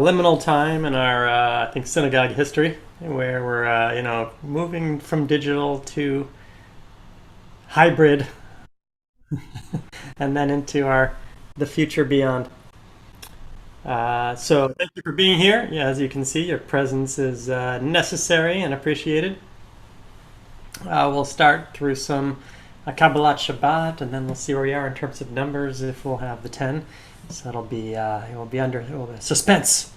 liminal time in our, I think, synagogue history, where we're, moving from digital to hybrid, and then into the future beyond. So thank you for being here. Yeah, as you can see, your presence is necessary and appreciated. We'll start through some Kabbalat Shabbat, and then we'll see where we are in terms of numbers, if we'll have the 10. So it will be under suspense.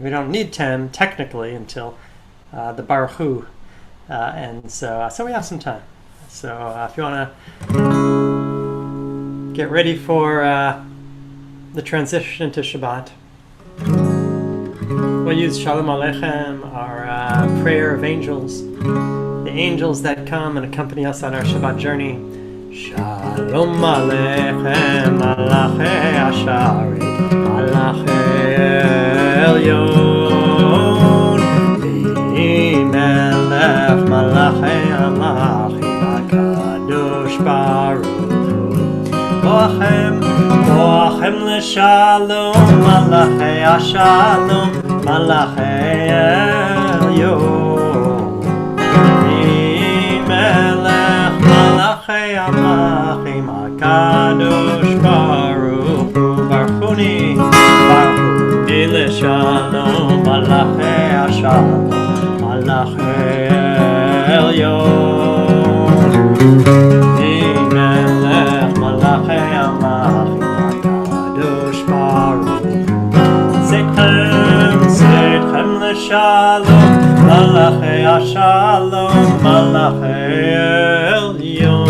We don't need 10 technically until the Baruch Hu, and so we have some time. So if you want to get ready for the transition into Shabbat, we'll use Shalom Aleichem, our prayer of angels, the angels that come and accompany us on our Shabbat journey. Shalom Aleichem, Malachei Asharet, Malachei Elyon, Melech Malachei Amachim, HaKadosh Baruch Boachem, Boachem L'Shalom, Malachei Ashalom, Malachei Elyon, Melech Malachei Amachim, HaKadosh Baruch Barchuni, Barchuni L'Shalom, Malachei Ashalom, Malachei Elyon, Melech Malachei Amachim, HaKadosh Baruch Seitchem L'Shalom, Malachei Ashalom, Malachei Elyon,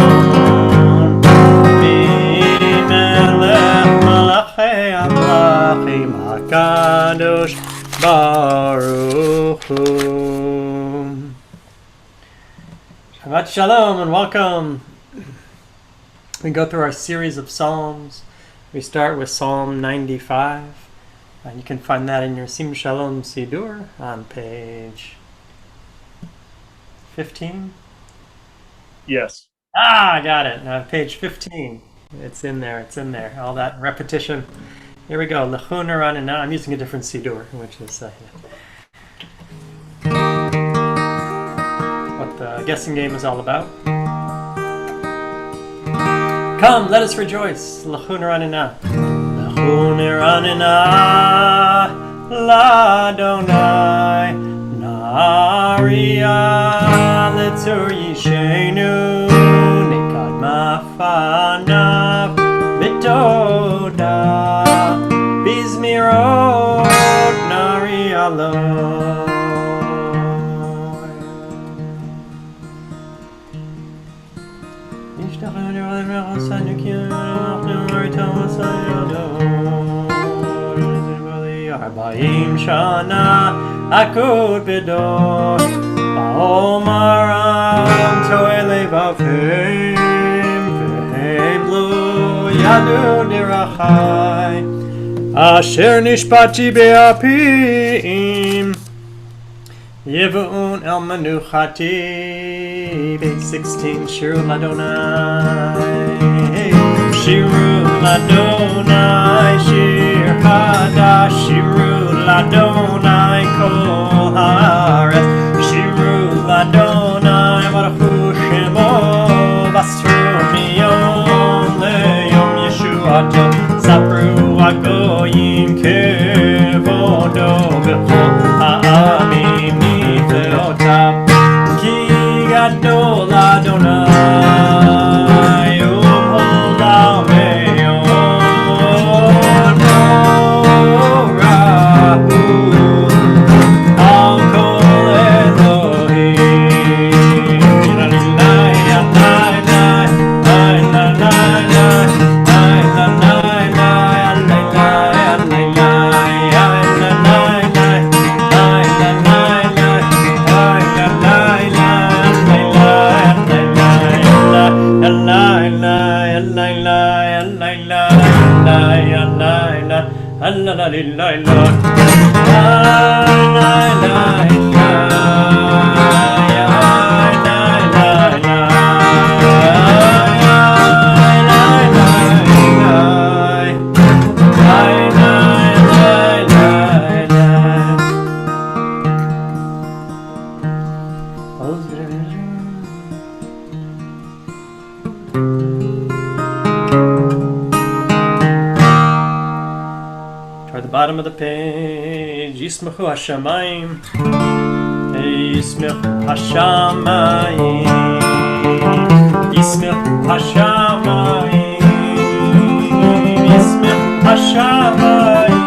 Melech Malachei Amachim, HaKadosh Baruch Hu. Shabbat Shalom and welcome. We go through our series of Psalms. We start with Psalm 95. And you can find that in your Sim Shalom Sidur on page 15. Yes. I got it. Page 15. It's in there. All that repetition. Here we go. Lechuner on, and now I'm using a different Sidur, which is what the guessing game is all about. Come, let us rejoice. Lechuner on, Lechuner on, Ladonai, Naria, Letzur Yishenu, Nikad Mafanav, Bitoda, Bizmirot, Nari Alon. Arba'im Shana Akud B'dor Ba'omaram Toei Levavim V'hem Lo Yadu Dirachai Asher Nishpati Be'apim Yevu'un El Menuchati Page 16 Shiru Ladonai Shiru Ladonai Shir Hadash Shiru Ladonai Kol Haaretz Shiru Ladonai Baruch Hu Shemo Basru Miyom Leyom Yeshuato Sapru Agoyim Kevodo B'chol Ha'amim Nifleotav Ki Gadol Adonai U'olam Me'od Norahu Al Kol Elohim bottom of the page. Yismechu Hashamayim. Yismechu Hashamayim. Yismechu Hashamayim. Yismechu Hashamayim.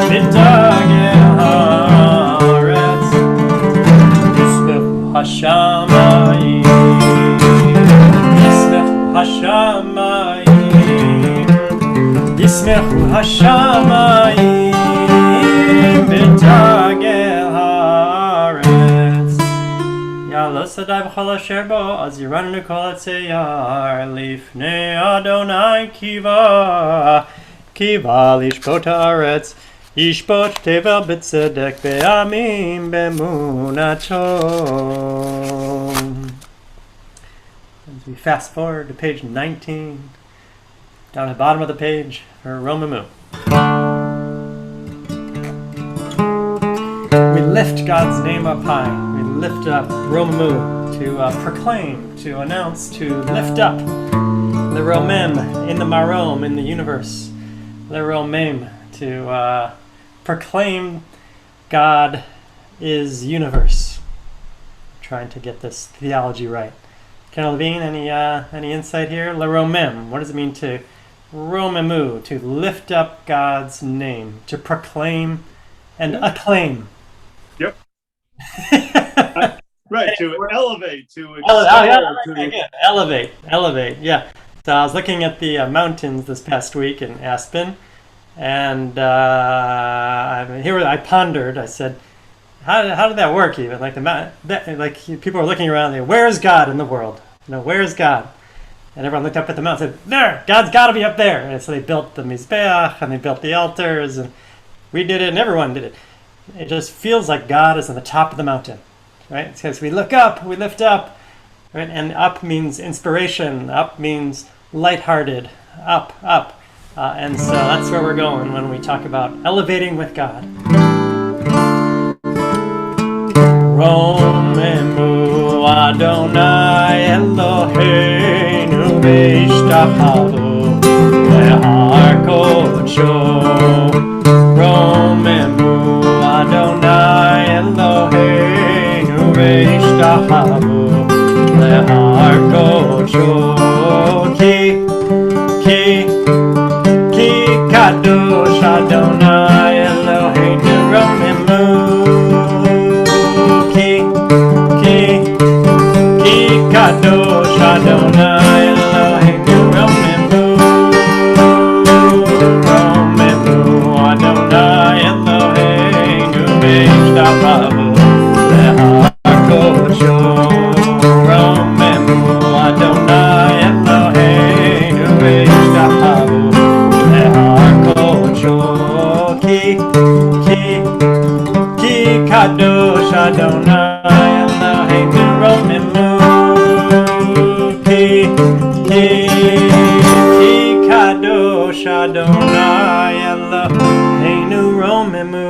V'tageh haaretz. Yismechu Hashamayim. Yismechu Hashamayim. Yismechu Hashamayim. V'tageh haaretz. Ya'alo sadai v'chol asher bo, az yiranu kol hatzeyar, lifnei Adonai kiva, kiva lishpot haaretz, yishpot tevel b'tzedek be'amim be'emunato. As we fast forward to page 19, down at the bottom of the page for Romamu. We lift God's name up high. We lift up Romamu to proclaim, to announce, to lift up the Romem in the Marom, in the universe. The Romem, to proclaim God is universe. Trying to get this theology right. Ken Levine, any insight here? Le Romem, what does it mean to Romamu, to lift up God's name, to proclaim and acclaim? Yep. Right, to elevate, to extol, elevate, yeah. So I was looking at the mountains this past week in Aspen, and I pondered. I said, how did that work? Even like people were looking around, they, where is God in the world? Where is God? And everyone looked up at the mountain and said, there, God's got to be up there. And so they built the Mizbeach, and they built the altars, and we did it, and everyone did it. It just feels like God is on the top of the mountain, right? Because we look up, we lift up, right? And up means inspiration, up means lighthearted, up. And so that's where we're going when we talk about elevating with God. Romemu Adonai Eloheinu v'ishtachavu le'har kodsho. Romemu Adonai Eloheinu v'ishtachavu le'har kodsho. Ki kadosh Adonai Eloheinu romemu. Ki kadosh Adonai Eloheinu romemu. Romemu Adonai Eloheinu v'ishtachavu le'har kodsho. Romemu Adonai Eloheinu v'ishtachavu le'har kodsho. Ki kadosh Adonai Eloheinu romemu. Ki kadosh Adonai Eloheinu romemu.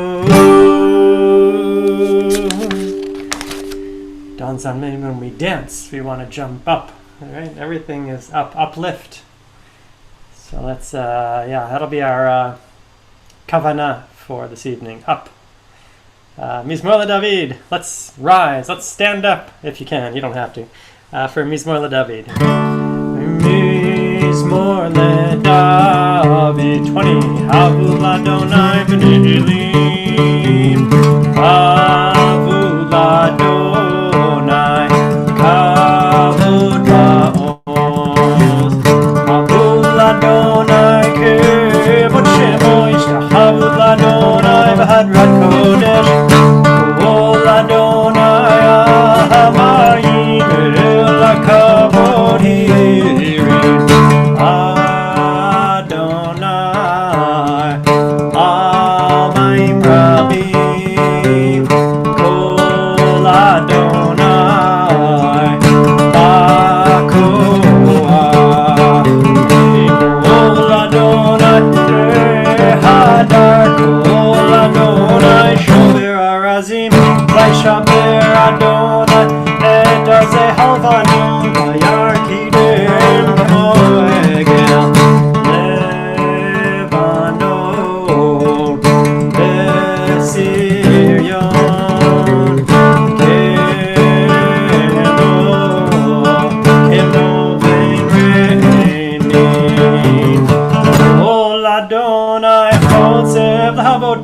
Dawn's on me when we dance. We want to jump up, right? Everything is up, uplift. So let's, that'll be our kavanah for this evening. Up. Mizmor LeDavid. Let's rise. Let's stand up if you can. You don't have to. For Mizmor LeDavid. Mizmor LeDavid 20. Havu l'Adonai v'nehilim. Havu l'Adonai kavod la'oz. Havu l'Adonai kevod shemo. Ishtahavu l'Adonai v'hadrat kodesh. Kol Adonai ahamayim el hakavod hirin. Adonai amayim rabim. Kol Adonai bakoah. Kol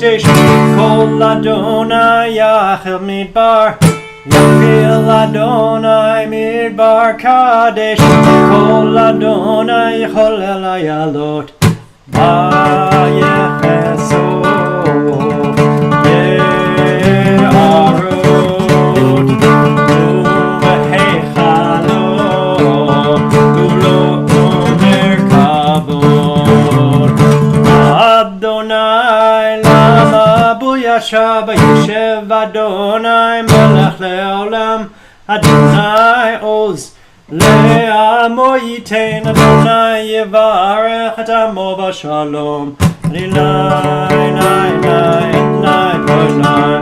Kodesh Kol Adonai Yachel Midbar Yachil Adonai Midbar Kadesh Kol Adonai Yachol El Ayalot Vayecheso Ye'arot Uvehechalo Ulo Omer Kavod Adonai Lama Buyasha Yeshev Adonai Melech Leolam Adonai Oz Le'amo Yitein Adonai Yevarech Et Amo B'Shalom Lilai Lai Lai Lai Lai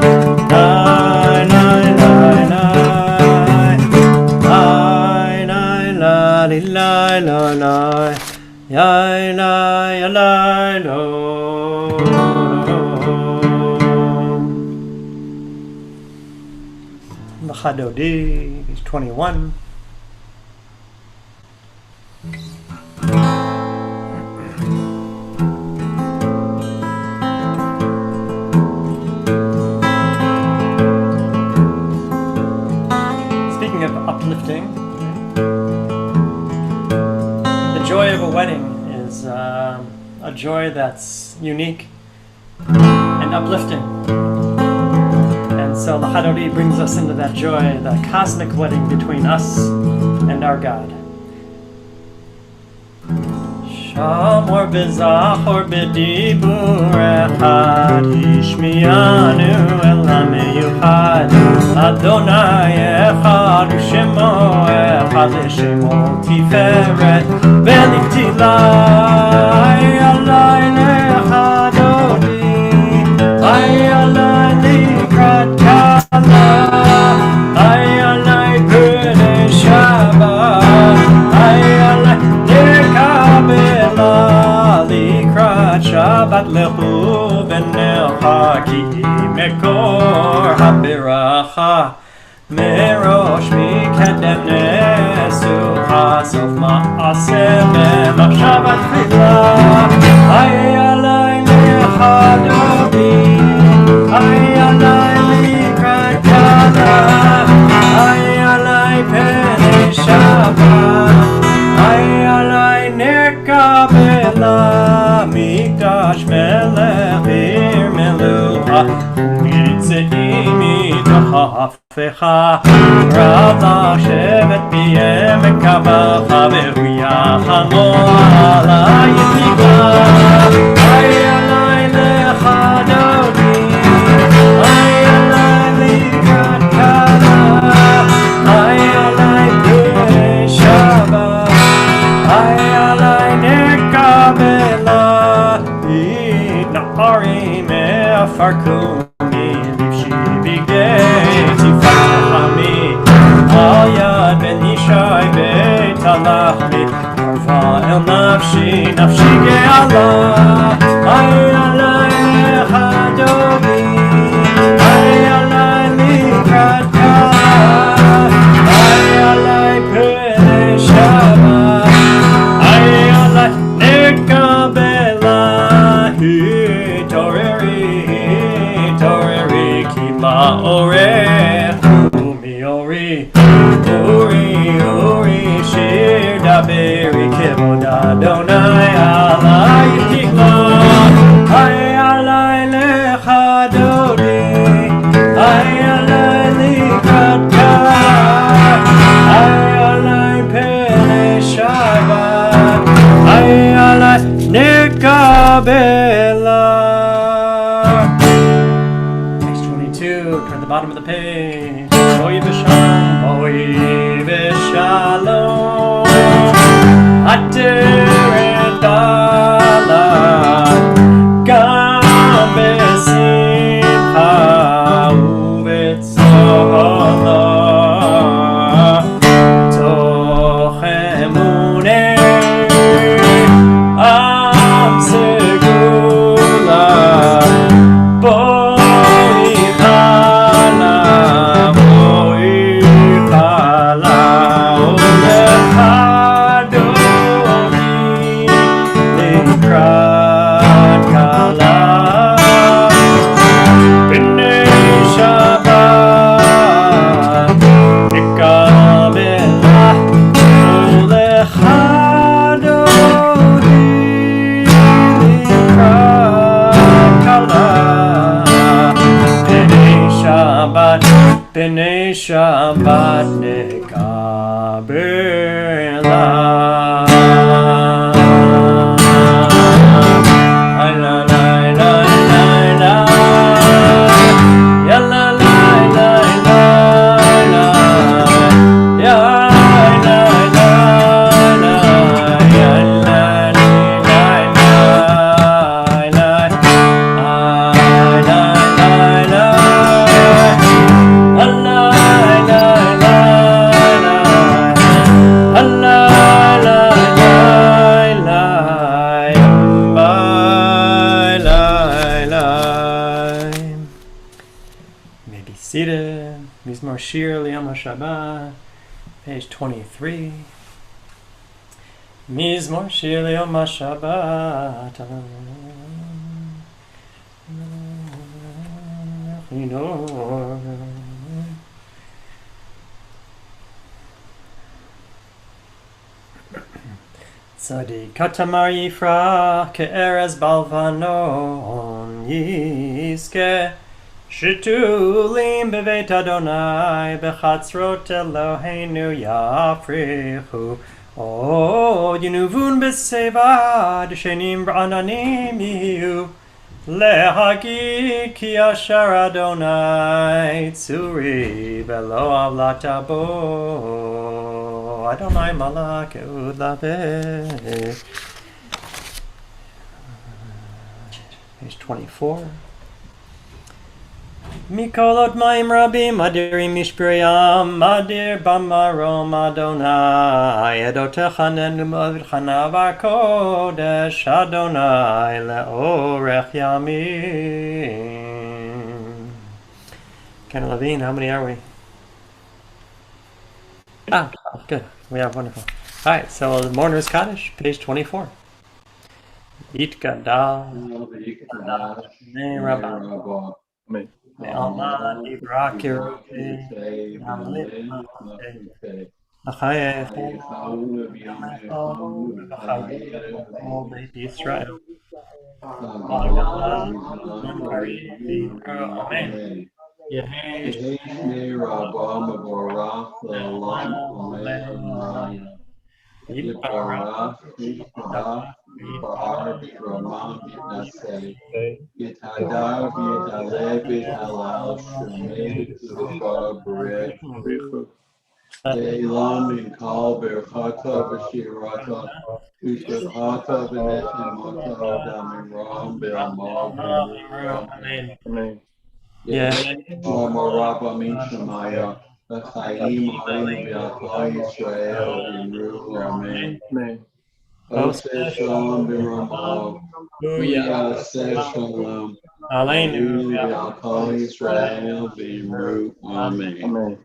Lai Lai Lai Lai Lai Lai Lai Yai Lai Lai Lo Chadodi, he's 21. Speaking of uplifting, the joy of a wedding is a joy that's unique and uplifting. And so the Hadori brings us into that joy, the cosmic wedding between us and our God. Shamor b'zachor b'dibur echad Hishmiyanu el ha-meyuchad Adonai echad u'shemo echad L'shemo tiferet v'litilai alai lechadodi Ay alai likrat kala Ay alai p'nei Shabbat Ay alai nekabela Likrat Shabbat lechu v'necha Ki mekor habiracha Merosh mikadem nesucha Sof ma'aseh b'machshavat tchila Ay alai lechadodi Ay alai likrat kala Ay alai p'nei Shabbat Ay alai nekabela Mikdash melech ir melucha U'mitzei mitoch ha'afecha Rav לשבת פיהם וקבלך והוא יחמו עלי יתיגה Ay alai lechadodi Ay alai likrat kala Ay alai p'nei Shabbat Ay alai nekabela Na'arim efarkuni Livshi bigdei tifachami Al yad ben yishai beit halachmi Arva el nafshi, nafshi ge'ala Ay alai lechadodi Ay alai likrat kala Ay alai p'nei Shabbat Ay alai nekabela Hitoreri, hitoreri Ki ma'orech u'mi'ori Uri, uri, shir daberi Kivod Adonai alai yitikla Ay alai lechadodi Ay alai likrat kala Ay alai p'nei Shabbat Ay alai nekabela Page 22, toward the bottom of the page Oy v'shalom Ater et dalat Gam b'simcha u'b'tzala Toch emunei Am segula Bo ichala Shabbat Kabbalat. Maybe seated. Mizmor Shir Liyom HaShabbat, page 23. Mizmor Shir Liyom HaShabbat. Tzadik Katamar Yifra Ke'erez Balvanon Yiske Shitulim Beveit Adonai Bechatzrot Eloheinu Yafrichu O Yinuvun B'Seva D'Shenim B'Ananim Yihu Lehagi Ki Asher Adonai Tzuri Velo Avlata Bo Adonai Malak Eud Laveh. Page 24. Mikolot Maim Rabim Adirim Mishpiriyam Adir Bamarom Adonai Edotecha Nenum Avchanav Kodesh Adonai Leorech Yamim. Ken Levine, how many are we? Good. We have wonderful. All right, so the Mourner's Kaddish, page 24. Yitgadal Ne Rabba Me'alma Dibrakir Namlit Achayef All Beit Yisrael Amen. Yehi Rabba Mavorach Le'olam Ome'omayim Yiparach Yiparach Yiparach B'Ramah B'Naseh Yitadav Yitalev Yithalal Shemei Zuba B'Rech Le'elam Yinkal Berchata V'Shirata V'Shirata V'Nechemata D'Amiram B'Amar B'Amar Amen. Rabba Mishamaya, Chaim Harim V'Aklal Yisrael V'Imru Amen. Oseh Shalom B'Ramav, V'Yaseh Shalom, Aleinu V'Aklal Yisrael V'Imru Amen.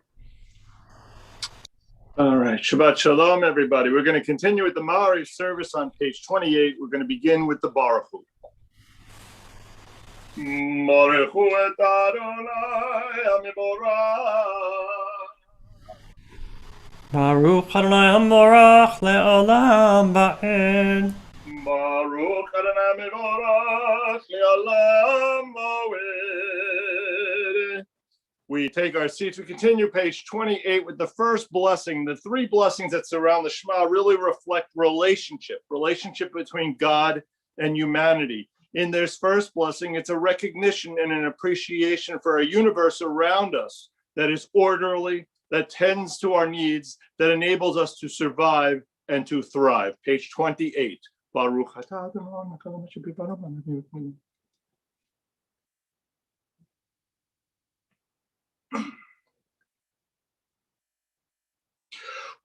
All right, Shabbat Shalom, everybody. We're going to continue with the Ma'ariv service on page 28. We're going to begin with the Baruch Hu. Baruchu et Adonai HaMivorach. Baruch Adonai HaMorach Le'olam Ba'ed. Baruch Adonai HaMivorach Le'olam Ba'ed. We take our seats. We continue page 28 with the first blessing. The three blessings that surround the Shema really reflect relationship between God and humanity. In this first blessing, it's a recognition and an appreciation for a universe around us that is orderly, that tends to our needs, that enables us to survive and to thrive. Page 28. Baruch atah Adonai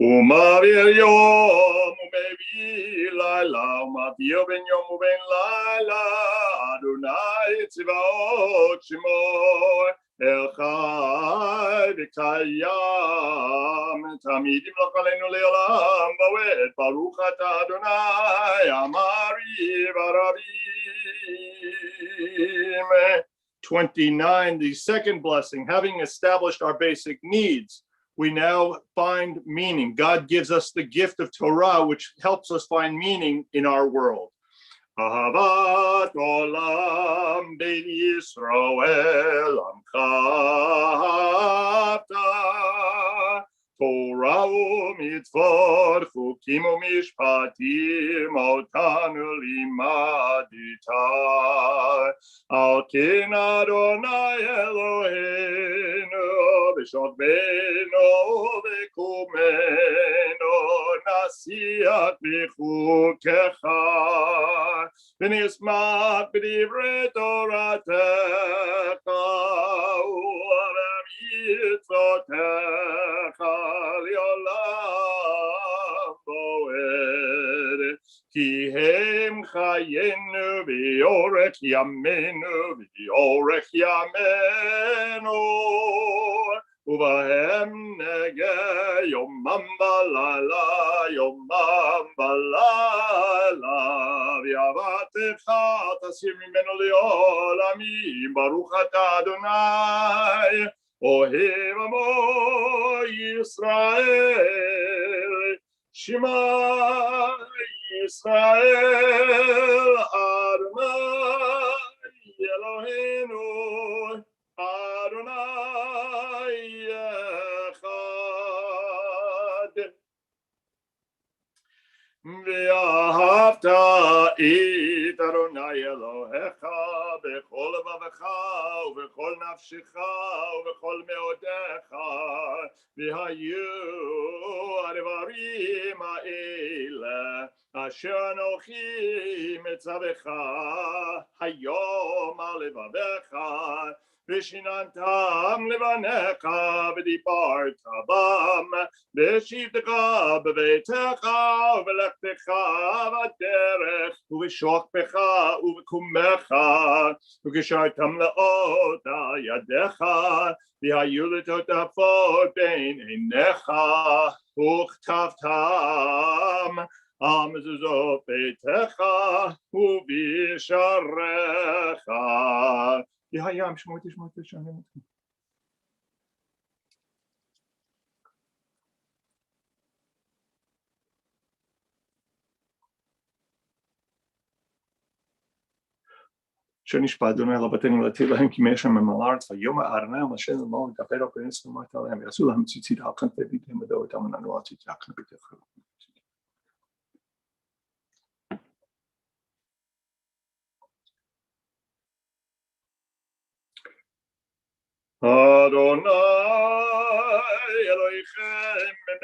Umavir yom umevi laila, umavir ben yom uben laila, Adonai tzvaot shemo, Elchai v'kayam, tamidim l'chalenu le'olam va'ed, Baruch atah Adonai, amari v'arabim. 29, the second blessing, having established our basic needs, we now find meaning. God gives us the gift of Torah, which helps us find meaning in our world. Ahavat olam ben Yisrael amchavta Torah u'mitzvot chukim u'mishpatim otanu limadita Al ken Adonai Eloheinu b'shovbeno v'kumeno nasiach b'chukecha v'nismat b'divrei Toratecha u'b'mitzvotecha li'olam bo'ed Ki hem chayenu v'yorech yamenu v'yorech yamenu Uvahem nege yomam balala v'yavatecha tasir mimenu li'olamim baruch ata Adonai ohev amo Yisrael Shema Yisrael Adonai Eloheinu Adonai Echad Ve'ahavta et Adonai Elohecha bechol levavecha ubechol nafshecha ubechol meodecha v'hayu advarim ha'ele asher anochi mitzavecha hayom al levavecha Vishinantam levanecha v'diparta bam v'shivtecha b'veitecha v'lechtecha v'derech uv'shokpecha uv'kumecha v'gishartam le'ota yadecha v'hayu l'totafot bein einecha uchtavtam al mezuzot beitecha uv'isharecha Yahayam Shmoti Shmoti Shalom. שנשבע אדוני רבותינו לתת להם כי מהשם הם על הארץ ויום הארנם אשר למעון ידבר פרנס ומות עליהם יעשו להם ציצית על כנפי ביתם ודאו אותם ונענו על ציצית על כנפי ביתך Adonai Elohim Emet.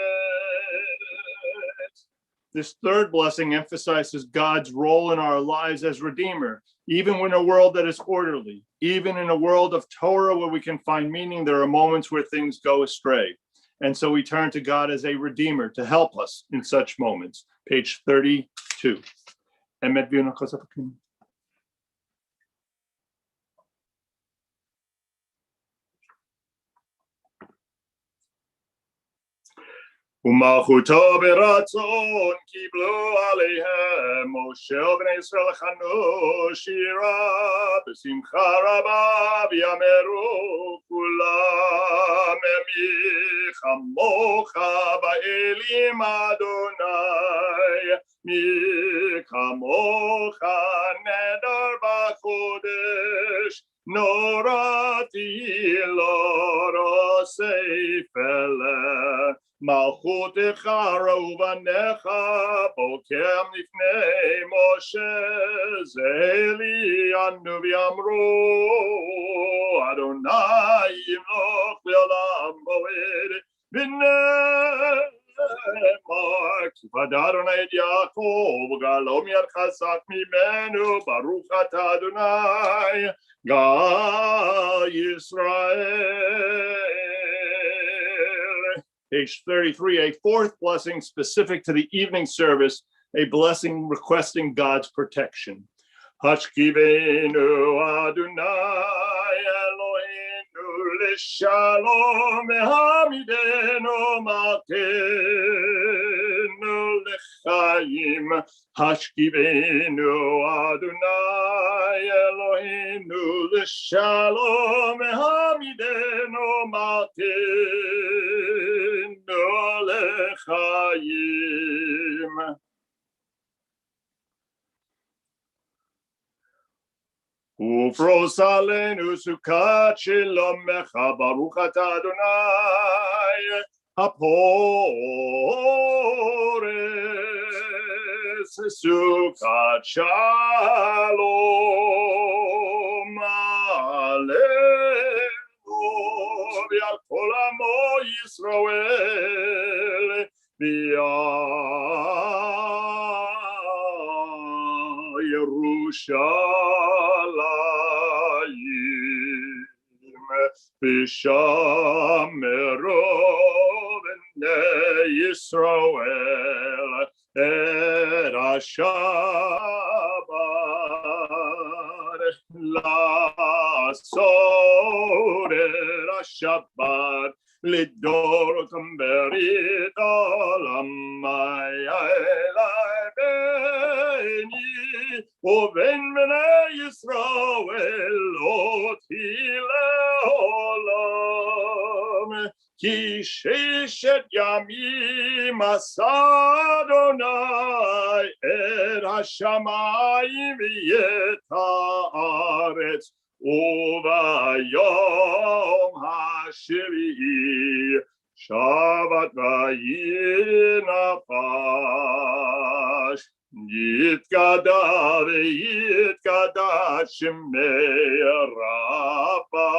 This third blessing emphasizes God's role in our lives as Redeemer. Even in a world that is orderly, even in a world of Torah where we can find meaning, there are moments where things go astray. And so we turn to God as a Redeemer to help us in such moments. Page 32. Emet v'yonachos. ומלכותו ברצון קיבלו עליהם משה ובני ישראל חנו שירה בשמחה רבה ויאמרו כולם מי כמוך באלים אדוני מי כמוך נדר בקודש נורתי לא רוסי פלא מלכותך ראו בניך בוקר לפני משה זה עלינו ויאמרו אדוני ימלוך לעולם ועד ונאמר כי פדה אדוני את יעקב וגאלו מיד חזק ממנו ברוך אתה אדוני גאל ישראל. Page 33, a fourth blessing specific to the evening service, a blessing requesting God's protection. Hashkivenu Adonai Eloheinu l'shalom v'hamidenu malkeinu l'chaim. Hashkivenu Adonai Eloheinu l'shalom v'hamidenu malkeinu l'chaim. ופרוס עלינו סוכת שלומך, ברוך אתה אדוני הפורס, סוכת שלום עלינו ועל כל עמו ישראל ירושלים ושמרו בני ישראל את השבת, לעשות את השבת לדורותם ברית עולם, אלי בני ובין בני ישראל אותי לעולם, כי ששת ימים עשה אדוני את השמיים ואת הארץ, וביום השביעי שבת וינפש, יתגדל ויתקדש שמי רבה,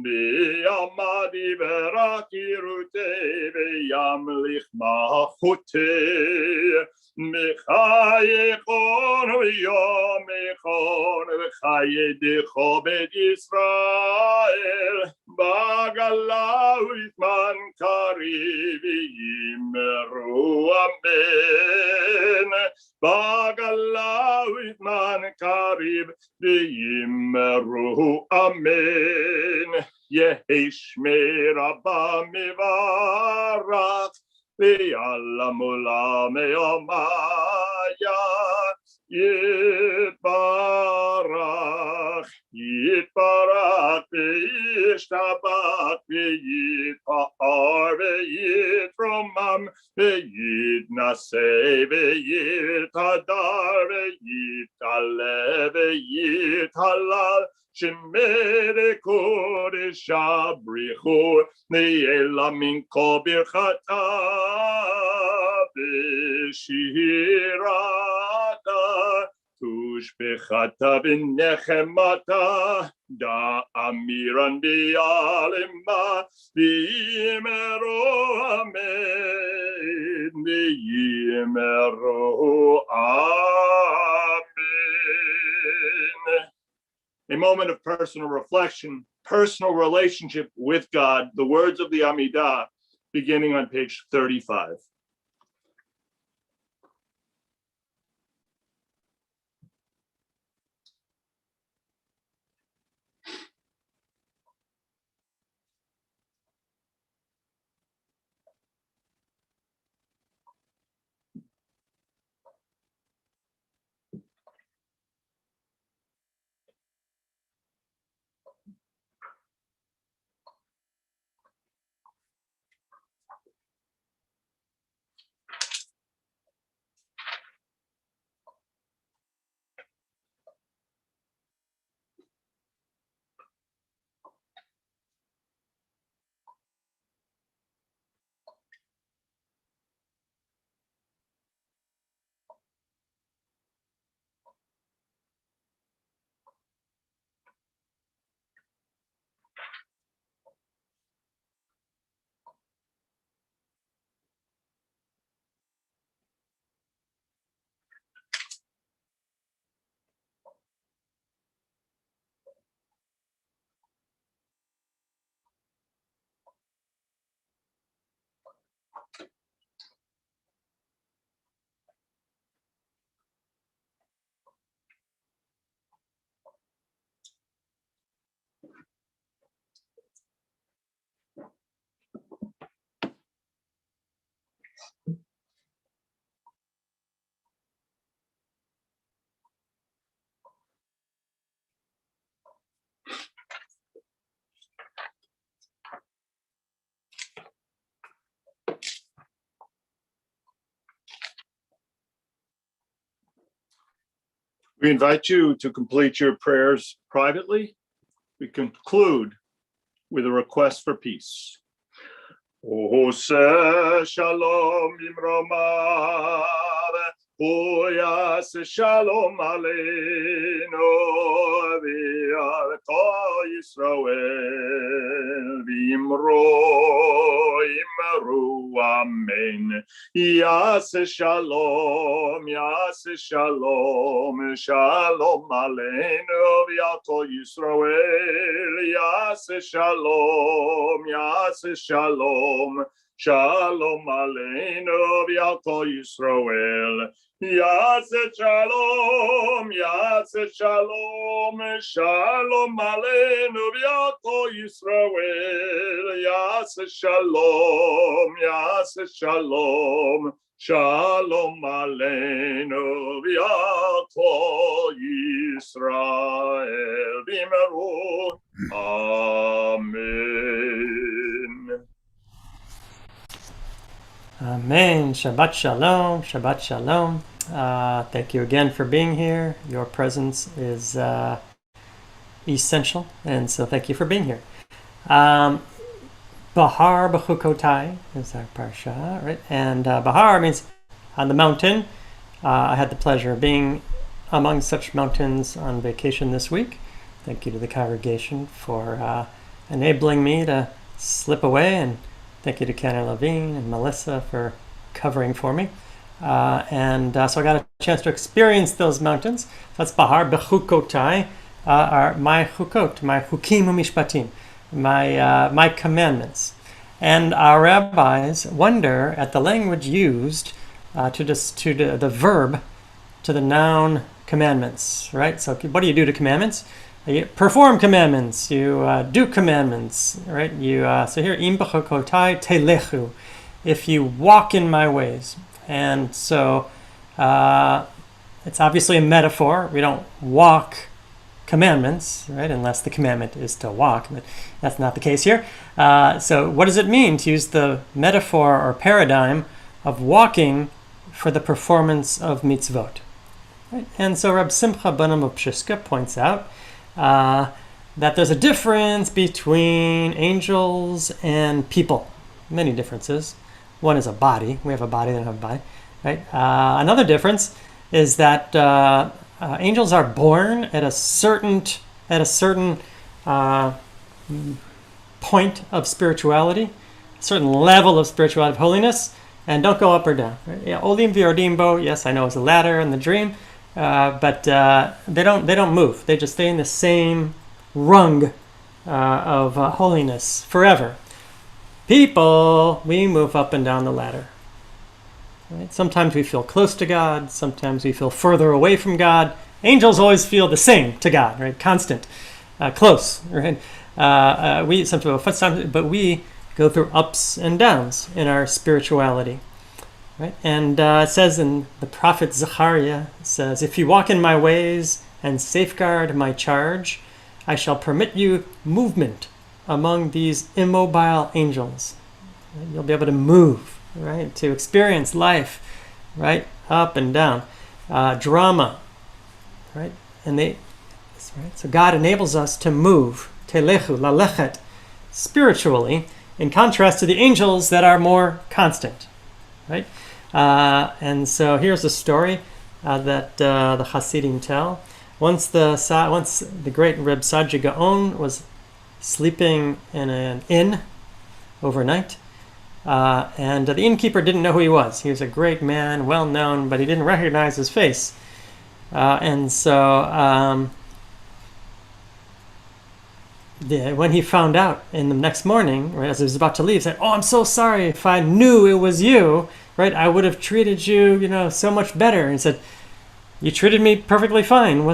בימדי ברק ירותי וימליך מלכותי, מחייכון ויום איכון וחיידךו בית ישראל, בגלה ובזמן קריב יאמרו אמן, בגלה ובזמן קריב ויאמרו אמן. יהי שמי רבה מברך ויעלם עולם יומיה, יתברך יתברך וישתבח ויתפאר ויתרומם ויתנשא ויתהדר ויתעלה ויתהלל, שמי קודש הבריחו נעלמים כל ברכתה ושירתה, תושבחתה ונחמתה, דאמירן ביעלמה ויאמרו אמן ויאמרו אמן. A moment of personal reflection, personal relationship with God, the words of the Amidah, beginning on page 35. We invite you to complete your prayers privately. We conclude with a request for peace. Ose shalom imromav, Oyas shalom aleinu, v'yarto Yisrael, v'imro imru amen. Yas shalom, shalom aleinu, v'yarto Yisrael, yas shalom, shalom aleinu, v'yarto Yisrael. Yas shalom, shalom aleinu v'yarto Yisrael. Yas shalom, shalom aleinu v'yarto Yisrael. V'imru, amen. Amen. Shabbat shalom. Shabbat shalom. Thank you again for being here. Your presence is essential, and so thank you for being here. Bahar B'chukotai is our parsha, right? And Bahar means on the mountain. I had the pleasure of being among such mountains on vacation this week. Thank you to the congregation for enabling me to slip away, and thank you to Kenner Levine and Melissa for covering for me. So I got a chance to experience those mountains. That's Bahar B'chukotai, are my chukot, my chukim u'mishpatim, my commandments. And our rabbis wonder at the language used to the verb to the noun commandments, right? So what do you do to commandments? You perform commandments. You do commandments, right? So here, im b'chukotai telechu, if you walk in my ways. And so it's obviously a metaphor. We don't walk commandments, right? Unless the commandment is to walk, but that's not the case here. So what does it mean to use the metaphor or paradigm of walking for the performance of mitzvot? Right? And so Reb Simcha ben Pshiska points out that there's a difference between angels and people. Many differences. One is a body. We have a body, they don't have a body. Right? Another difference is that angels are born at a certain point of spirituality, a certain level of spirituality, of holiness, and don't go up or down. Right? Yeah, Olim v'yordim bo. Yes, I know it's a ladder in the dream. But they don't move. They just stay in the same rung of holiness forever. People, we move up and down the ladder. Right? Sometimes we feel close to God. Sometimes we feel further away from God. Angels always feel the same to God, right? Constant, close. Right? But we go through ups and downs in our spirituality. Right? And it says in the prophet Zechariah, says, if you walk in my ways and safeguard my charge, I shall permit you movement among these immobile angels. Right? You'll be able to move, right? To experience life, right? Up and down. Drama, right? So God enables us to move, telechu, lalechet, spiritually, in contrast to the angels that are more constant, right? And so here's a story that the Hasidim tell. Once the great Reb Saadia Gaon was sleeping in an inn overnight, and the innkeeper didn't know who he was. He was a great man, well known, but he didn't recognize his face. And so when he found out in the next morning, right, as he was about to leave, he said, "Oh, I'm so sorry. If I knew it was you, right, I would have treated you, so much better." And he said, "You treated me perfectly fine.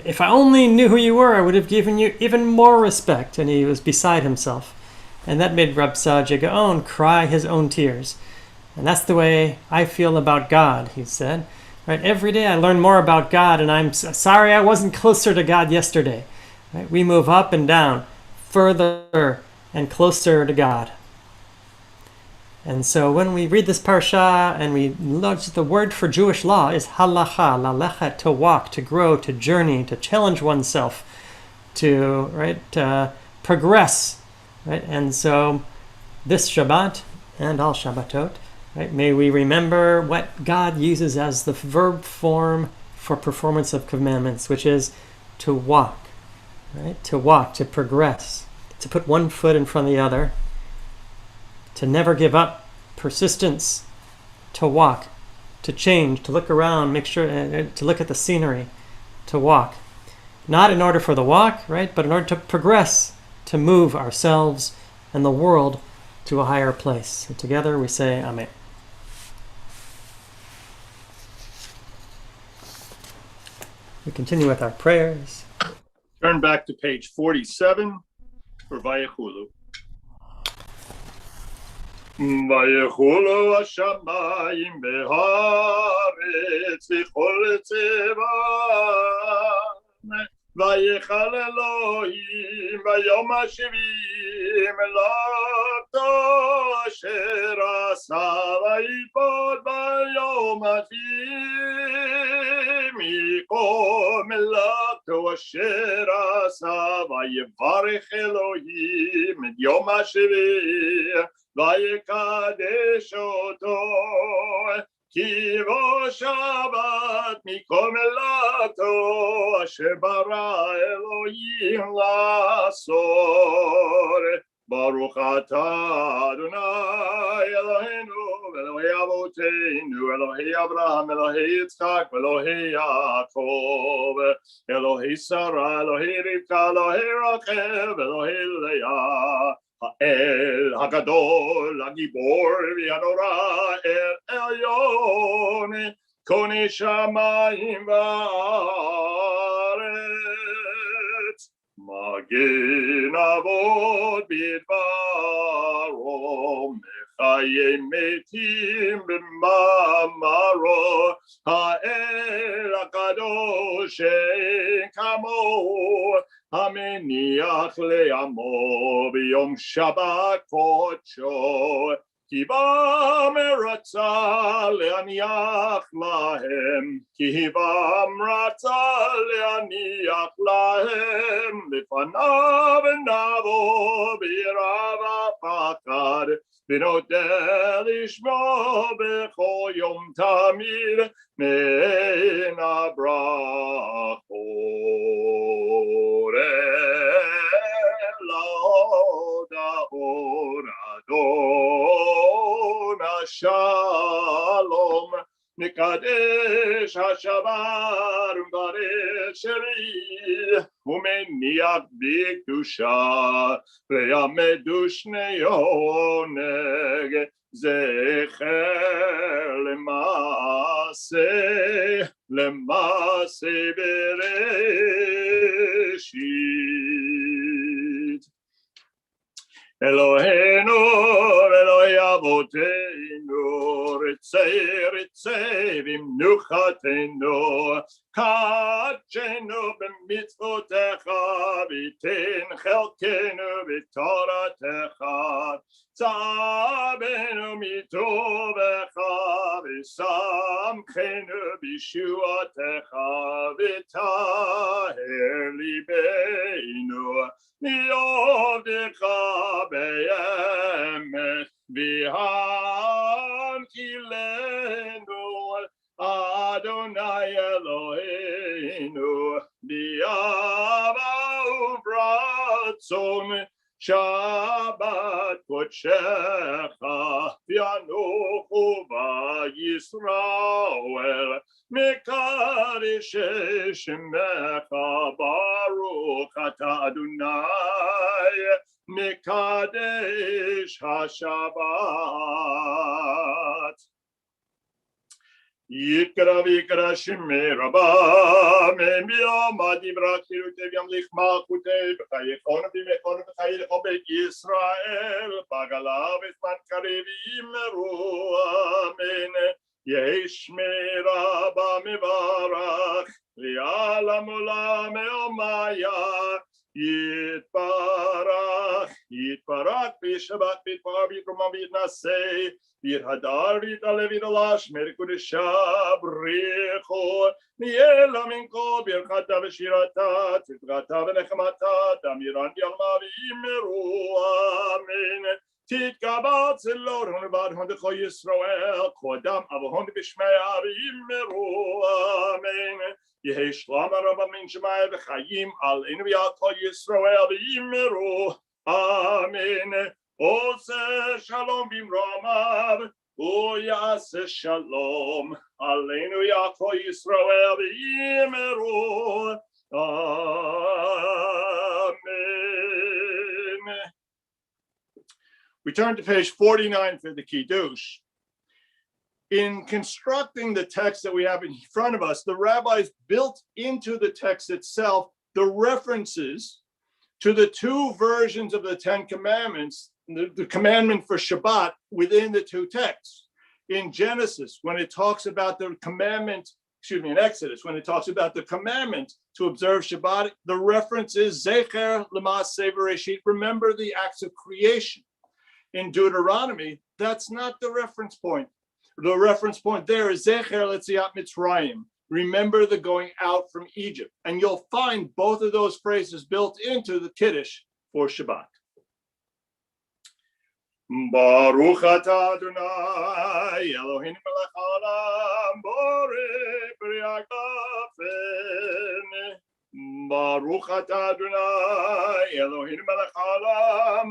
If I only knew who you were, I would have given you even more respect." And he was beside himself. And that made Reb Saadia Gaon cry his own tears. And that's the way I feel about God, he said. Right? Every day I learn more about God, and I'm sorry I wasn't closer to God yesterday. Right? We move up and down, further and closer to God. And so when we read this parsha and we notice the word for Jewish law is halacha, lalechet, to walk, to grow, to journey, to challenge oneself, to progress, right? And so this Shabbat and all Shabbatot, right? May we remember what God uses as the verb form for performance of commandments, which is to walk, right? To walk, to progress, to put one foot in front of the other, to never give up, persistence, to walk, to change, to look around, make sure, to look at the scenery, to walk. Not in order for the walk, right? But in order to progress, to move ourselves and the world to a higher place. And together we say Amen. We continue with our prayers. Turn back to page 47 for Vayechulu. ויחולו השמיים והארץ וכל צבאם ויכל אלוהים ביום השביעי מלאכתו אשר עשה ויפול ביום השביעי מכל מלאכתו אשר עשה ויברך אלוהים את יום השביעי ויקדש אותו כי בו שבת מכל מלאכתו אשר ברא אלוהים לעשות. ברוך אתה אדוני אלוהינו ואלוהי אבותינו אלוהי אברהם אלוהי יצחק ואלוהי יעקב אלוהי שרה אלוהי רבקה אלוהי רחל ואלוהי לאה האל הגדול, הגיבור והנורא, אל עליון, קונה שמיים וארץ. מגן אבות בדברו, מחיי מתים במאמרו, האל הקדוש שאין כמוהו, המניח לעמו ביום שבת קודשו, כי בם רצה להניח להם, כי בם רצה להניח להם, לפניו נבוא ביראה ופחד, ונודה לשמו בכל יום תמיד מן הברכות. להודאות אדון השלום מקדש השבת ומברך שביעי ומניח בקדושה ויעמדו שני עונג זכר למעשה בראשית. אלוהינו ואלוהי אבותינו רצה במנוחתנו קדשנו במצוותיך ויתן חלקנו בתורתך צוונו מטובך ושמחנו בישועתך וטהר ליבנו לעבדך באמת והנחילנו אדוני אלוהינו באהבה וברצון שבת קודשך ינוחו בישראל מקדש שמך ברוך אתה אדוני מקדש השבת. יקרא ויקרא שמי רבה מיום דברה חירותי וימליך מלכותי בחייכון ובמכון ובחיי לכל בית ישראל בגלה וזמן קריב יאמרו אמן. יהי שמי רבה מברך לעולם עולם יומיה יתברך יתברך בשבת ויתפאר ויתרומם ויתנשא ויתהדר ויתעלה ויתעלש מקודשה בריחו נהיה לה מן כל ברכתה ושירתה צדקתה ונחמתה דמירן ילמה ויאמרו אמן תתקבל צלור ונבד הונדכו ישראל קודם אבהון בשמיה ויאמרו אמן יהי שלום הרבה מן שמיים וחיים עלינו ועל כל ישראל ויאמרו אמן עושה שלום במרומיו ויעשה שלום עלינו ועל כל ישראל ויאמרו amen. We turn to page 49 for the Kiddush. In constructing the text that we have in front of us, the rabbis built into the text itself the references to the two versions of the Ten Commandments, the commandment for Shabbat within the two texts. In Genesis, when it talks about the commandment, in Exodus, when it talks about the commandment to observe Shabbat, the reference is Zecher L'Maaseh Bereshit, remember the acts of creation. In Deuteronomy, that's not the reference point. The reference point there is Zecher L'Tziat Mitzrayim, remember the going out from Egypt. And you'll find both of those phrases built into the Kiddush for Shabbat. Baruch atah Adonai Eloheinu melech haolam borei peri hagafen. Baruch atah Adonai Eloheinu melech haolam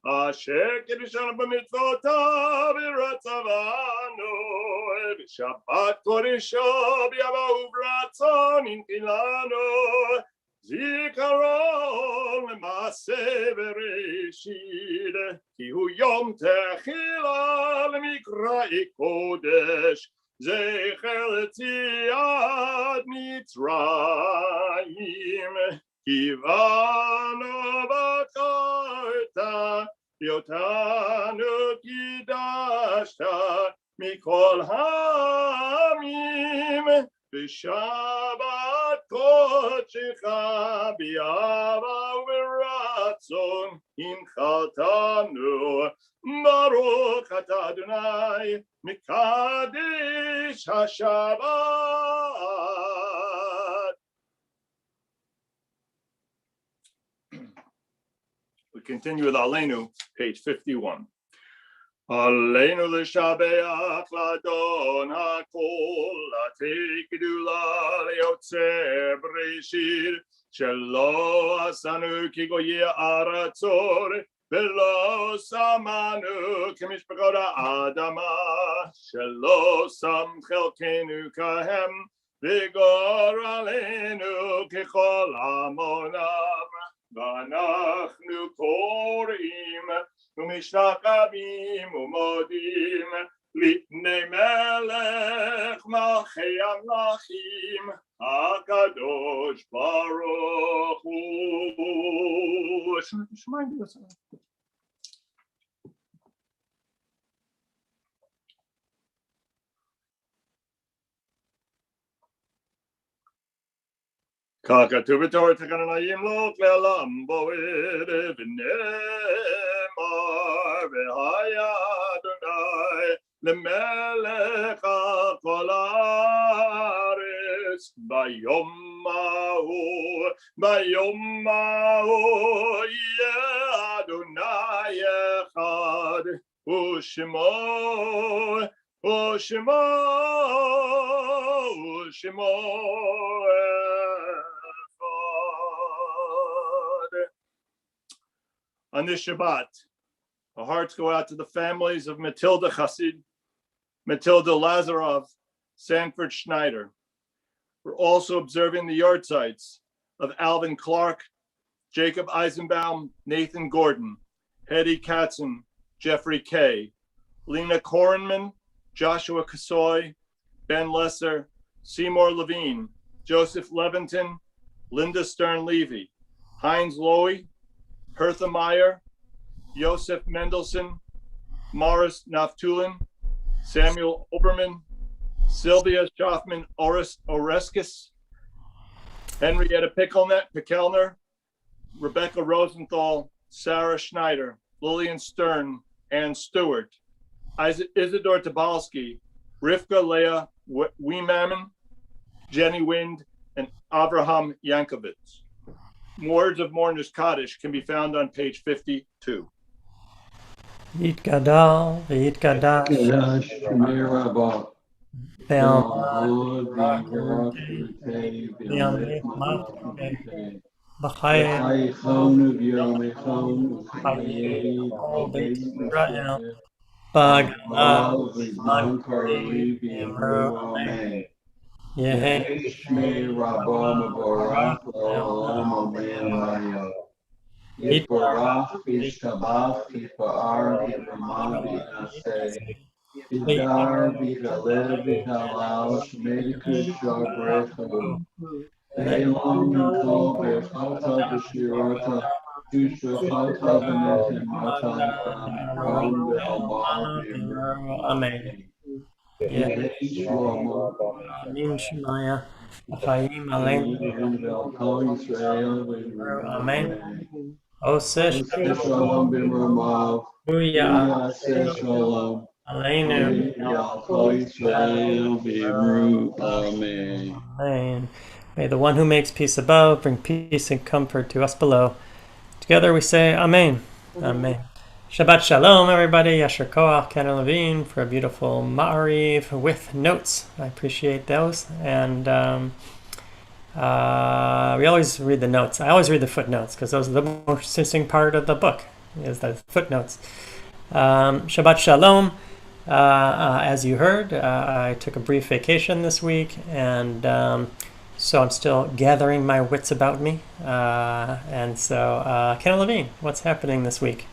asher kiddushanu b'mitzvotav v'ratzavanu b'shabbat kodesho b'yavahu v'ratzon inchilanu zikaron l'maaseh bereshit ki hu yom techila l'mikra'i kodesh zecher l'tziat mitzrayim kivanu b'karta yotanu kidashta mikol hamim b'shabbat kodechecha b'yava u'b'ratzon inchaltanu baruch atah Adonai mikadesh haShabbat. We continue with Aleinu, page 51. Aleinu l'shabeach l'Adon hakol l'atei gedula l'yotzer bereshit shelo asanu ki goyei aratzot velo samanu k'mishpachot ha'adama shelo sam chelkenu kahem v'gor aleinu kechol amonam v'anachnu korim ומשתחווים ומודים לפני מלך מלכי המלכים הקדוש ברוך הוא. כך כתוב בתורת הקנאים לא לעולם בוער ונאמר והיה אדוני למלך על כל הארץ ביום ההוא יהיה אדוני אחד ושמו On this Shabbat, our hearts go out to the families of Matilda Chassid, Matilda Lazarov, Sanford Schneider. We're also observing the yahrzeits of Alvin Clark, Jacob Eisenbaum, Nathan Gordon, Hetty Katzen, Jeffrey Kay, Lena Korenman, Joshua Kasoy, Ben Lesser, Seymour Levine, Joseph Leventon, Linda Stern-Levy, Heinz Lowy, Hertha Meyer, Joseph Mendelson, Morris Naftulin, Samuel Oberman, Sylvia Schaffman Oreskis, Henrietta Pickelner, Rebecca Rosenthal, Sarah Schneider, Lillian Stern, Ann Stewart, Isidore Tobalski, Rivka Leah Weimaman, Jenny Wind, and Avraham Yankovitz. Words of Mourner's Kaddish can be found on page 52. Yitgadal, Yitgadash, Kadash Shemir Be'am, Lord, Rakute, Be'amrit, Machte, B'chayim, Chonu Yomechonu Hayim, All Beit Israel, Israel, B'Gala, Zman Magri, Karibi Emru, Amen. Yehi, Shmi Rabom Barak Olam Amen. Yitbarach V'Shabbat V'Pa'ar V'Ramah V'Naseh V'Dar V'Halel V'Halal Shmedikus Shabrecha Leilom Mikol V'Chata V'Shirota V'Shachata V'Netem Matana Mikol V'Alma Amen. Yehi Shlomo Amin Shemaya, Achayim Aleinu, V'Al Yisrael Amen. V'Amen. Osish, Shalom B'Ramav Booyah, Shalom Aleinu, Amen. Amen. May the one who makes peace above bring peace and comfort to us below. Together we say Amen. Amen. Shabbat Shalom, everybody. Yasher Koach, Kenner Levine, for a beautiful Ma'ariv with notes. I appreciate those. And we always read the notes. I always read the footnotes because those are the most interesting part of the book, is the footnotes. Shabbat Shalom. As you heard, I took a brief vacation this week, and so I'm still gathering my wits about me. And so, Ken Levine, what's happening this week?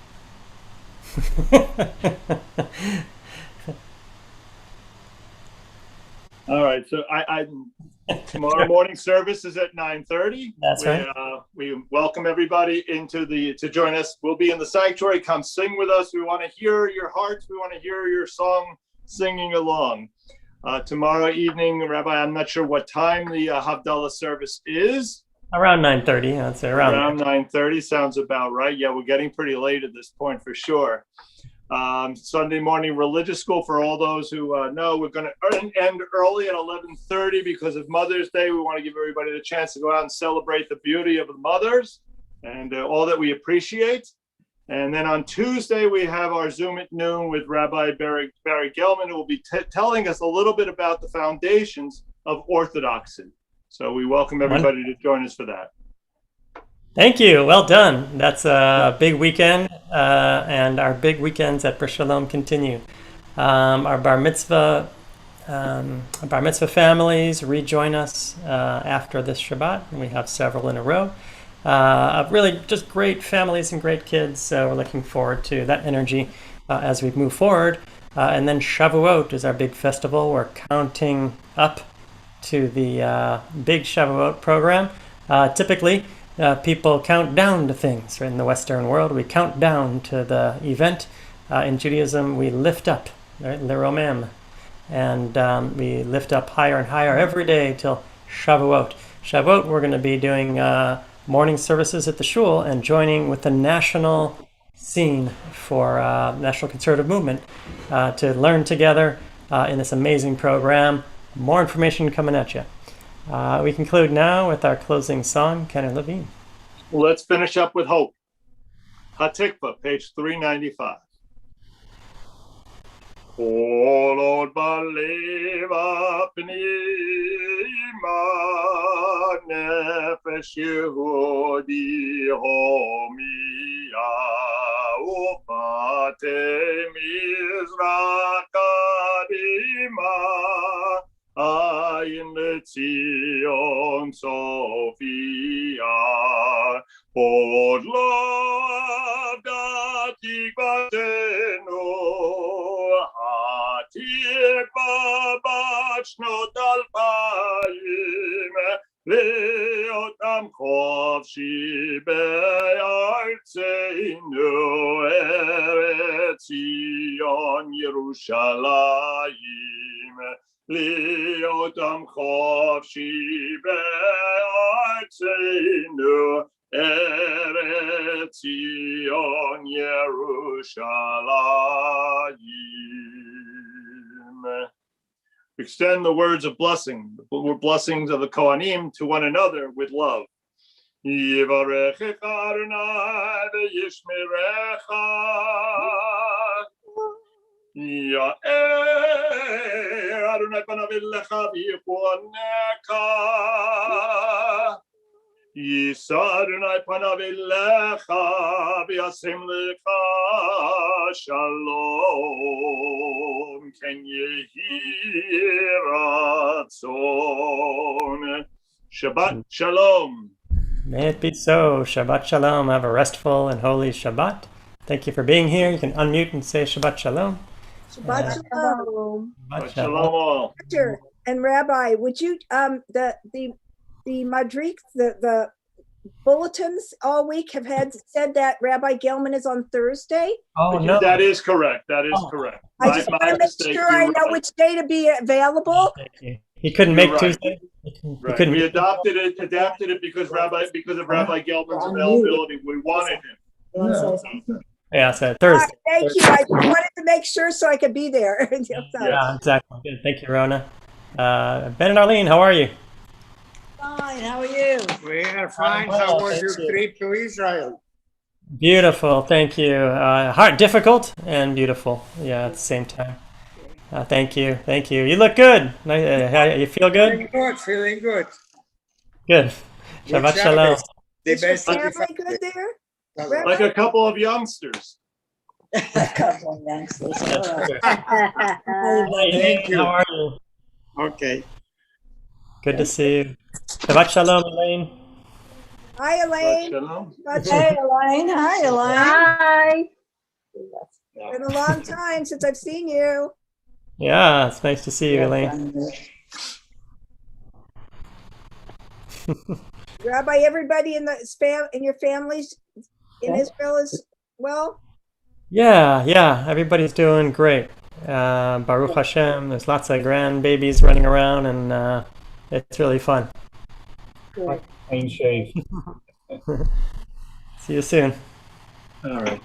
All right, so tomorrow morning service is at 9:30. That's right. We welcome everybody to join us. We'll be in the sanctuary. Come sing with us. We want to hear your hearts. We want to hear your song singing along. Tomorrow evening, Rabbi, I'm not sure what time the Havdalah service is. Around 9:30. I'd say around 9:30 sounds about right. Yeah, we're getting pretty late at this point for sure. Sunday morning religious school for all those who know. We're going to end early at 11:30 because of Mother's Day. We want to give everybody the chance to go out and celebrate the beauty of the mothers and all that we appreciate. And then on Tuesday, we have our Zoom at noon with Rabbi Barry Gelman, who will be telling us a little bit about the foundations of Orthodoxy. So we welcome everybody to join us for that. Thank you. Well done. That's a big weekend, and our big weekends at Bris Shalom continue. Our bar mitzvah families rejoin us after this Shabbat, and we have several in a row. Of really just great families and great kids. So we're looking forward to that energy as we move forward. And then Shavuot is our big festival. We're counting up to the big Shavuot program. Typically, people count down to things. In the Western world, we count down to the event. In Judaism, we lift up, right? L'romem. And we lift up higher and higher every day till Shavuot. Shavuot, we're going to be doing morning services at the shul and joining with the national scene for National Conservative Movement to learn together in this amazing program. More information coming at you. We conclude now with our closing song, Kenner Levine. Let's finish up with Hope. Hatikva, page 395. Kolod baleva pnima nefesh Yehudi homia ufate mizrakadima ayin letzion Sophia od lo avdati batenu hatikva bat shnot alpayim leotam chovshi be'artzeinu eretz Zion Yerushalayim leotam chovshi be'artzeinu eretz Zion Yerushalayim. Extend the words of blessing, the blessings of the Kohanim to one another with love. Yivarechecha Adonai v'yishmerecha. Ya'er Adonai panav elecha v'yichuaneka. Yisa Adonai panav elecha v'yasim lecha shalom. Ken yehi ratzon. Shabbat shalom. May it be so. Shabbat Shalom. Have a restful and holy Shabbat. Thank you for being here. You can unmute and say Shabbat Shalom. Shabbat shalom. Shabbat Shalom all. Doctor and Rabbi, would you the madrik, the bulletins all week have had said that Rabbi Gelman is on Thursday? Oh, no. That is correct. That is correct. I just want to make sure I know which day to be available. Thank you. He couldn't make You're right. Tuesday. He Right. couldn't We adapted it because of Rabbi Gelman's availability. We wanted him. Yeah, so All Thursday. right, thank you. I just wanted to make sure so I could be there. Yeah, exactly. Good. Thank you, Rona. Ben and Arlene, how are you? Fine, how are you? We are fine. Well, How was thank your you. trip to Israel? Beautiful. Thank you. Hard, difficult, and beautiful. Yeah, at the same time. Thank you. Thank you. You look good. You feel good? Feeling good, feeling good. Good. Shabbat Shalom. The Is your best of the family good there? family. Like a couple of youngsters. Couple of youngsters. Thank you. How are you? Okay. Good to see you. Shabbat Shalom, Elaine. Hi, Elaine. Shalom. Shabbat Hey, shalom. Elaine. Hi, Elaine. Hi. Been a long time since I've seen you. Yeah, it's nice to see you, Elaine. Rabbi, everybody in your families in Israel is well. Yeah. Everybody's doing great. Baruch Hashem. There's lots of grandbabies running around, and it's really fun. Clean shave. See you soon. All right.